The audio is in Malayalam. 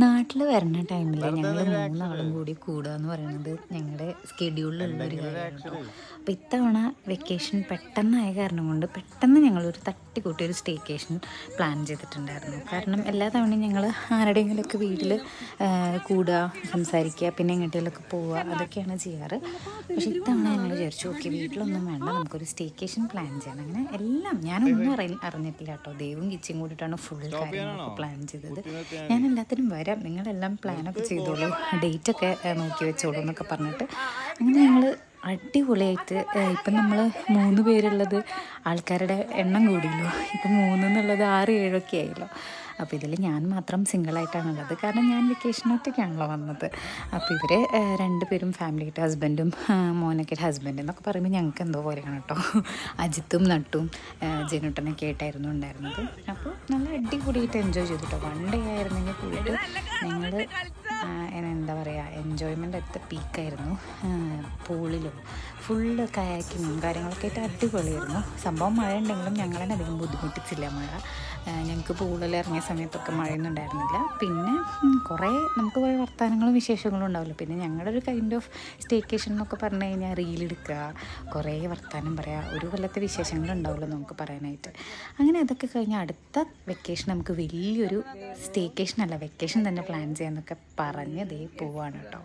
നാട്ടിൽ വരുന്ന ടൈമിൽ ഞങ്ങൾ മൂന്നാളും കൂടി കൂടുക എന്ന് പറയുന്നത് ഞങ്ങളുടെ സ്കെഡ്യൂളിലുള്ള ഒരു കാര്യമാണ് കേട്ടോ. അപ്പോൾ ഇത്തവണ വെക്കേഷൻ പെട്ടെന്നായ കാരണം കൊണ്ട് പെട്ടെന്ന് ഞങ്ങളൊരു തട്ടിക്കൂട്ടി ഒരു സ്റ്റേക്കേഷൻ പ്ലാൻ ചെയ്തിട്ടുണ്ടായിരുന്നു. കാരണം എല്ലാ തവണയും ഞങ്ങൾ ആരുടെയെങ്കിലുമൊക്കെ വീട്ടിൽ കൂടുക, സംസാരിക്കുക, പിന്നെ എങ്ങോട്ടെങ്കിലുമൊക്കെ പോവുക, അതൊക്കെയാണ് ചെയ്യാറ്. പക്ഷേ ഇത്തവണ ഞങ്ങൾ വിചാരിച്ചു ഓക്കെ വീട്ടിലൊന്നും വേണ്ട, നമുക്കൊരു സ്റ്റേക്കേഷൻ പ്ലാൻ ചെയ്യണം. അങ്ങനെ എല്ലാം ഞാനൊന്നും അറിഞ്ഞിട്ടില്ല കേട്ടോ. ദൈവം കിച്ചും കൂടിയിട്ടാണ് ഫുൾ കാര്യങ്ങളൊക്കെ പ്ലാൻ ചെയ്തത്. ഞാൻ എല്ലാത്തിനും വരാം, നിങ്ങളെല്ലാം പ്ലാനൊക്കെ ചെയ്തോളൂ, ഡേറ്റൊക്കെ നോക്കി വെച്ചോളൂ എന്നൊക്കെ പറഞ്ഞിട്ട് അങ്ങനെ ഞങ്ങൾ അടിപൊളിയായിട്ട് ഇപ്പം നമ്മൾ 3 പേരുള്ളത് ആൾക്കാരുടെ എണ്ണം കൂടിയല്ലോ. ഇപ്പം 3 എന്നുള്ളത് 6, 7 ഒക്കെ ആയല്ലോ. അപ്പോൾ ഇതിൽ ഞാൻ മാത്രം സിംഗിളായിട്ടാണുള്ളത്, കാരണം ഞാൻ വെക്കേഷൻ ഒറ്റയ്ക്കാണല്ലോ വന്നത്. അപ്പോൾ ഇവർ 2 പേരും ഫാമിലിയായിട്ട് ഹസ്ബൻഡും മോനൊക്കെ ഹസ്ബൻഡ് എന്നൊക്കെ പറയുമ്പോൾ ഞങ്ങൾക്ക് എന്തോ പോലെയാണ് കേട്ടോ. അജിത്തും നട്ടും ജനുട്ടനൊക്കെ ആയിട്ടായിരുന്നു ഉണ്ടായിരുന്നത്. അപ്പോൾ നല്ല അടിപൊളിയായിട്ട് എൻജോയ് ചെയ്തു കേട്ടോ. 1 ഡേ ആയിരുന്നെങ്കിൽ പോയിട്ട് ഞങ്ങൾ എന്താ പറയുക, എൻജോയ്മെൻ്റ് അടുത്ത പീക്കായിരുന്നു. പൂളിലും ഫുള്ള് കയാക്കിങ്ങും കാര്യങ്ങളൊക്കെ ആയിട്ട് അടിപൊളിയായിരുന്നു. സംഭവം മഴ ഉണ്ടെങ്കിലും ഞങ്ങളെ അധികം ബുദ്ധിമുട്ടിച്ചില്ല മഴ. ഞങ്ങൾക്ക് പൂളിൽ ഇറങ്ങിയ സമയത്തൊക്കെ മഴയൊന്നും ഉണ്ടായിരുന്നില്ല. പിന്നെ കുറേ നമുക്ക് പോയ വർത്തമാനങ്ങളും വിശേഷങ്ങളും ഉണ്ടാവില്ല. പിന്നെ ഞങ്ങളുടെ ഒരു കൈൻഡ് ഓഫ് സ്റ്റേക്കേഷൻ എന്നൊക്കെ പറഞ്ഞു കഴിഞ്ഞാൽ റീലെടുക്കുക, കുറേ വർത്തമാനം പറയുക, ഒരു കൊല്ലത്തെ വിശേഷങ്ങളുണ്ടാവുമല്ലോ നമുക്ക് പറയാനായിട്ട്. അങ്ങനെ അതൊക്കെ കഴിഞ്ഞ് അടുത്ത വെക്കേഷൻ നമുക്ക് വലിയൊരു സ്റ്റേക്കേഷൻ അല്ല വെക്കേഷൻ തന്നെ പ്ലാൻ ചെയ്യാമെന്നൊക്കെ പറഞ്ഞ് ദേ പോവാണ് കേട്ടോ.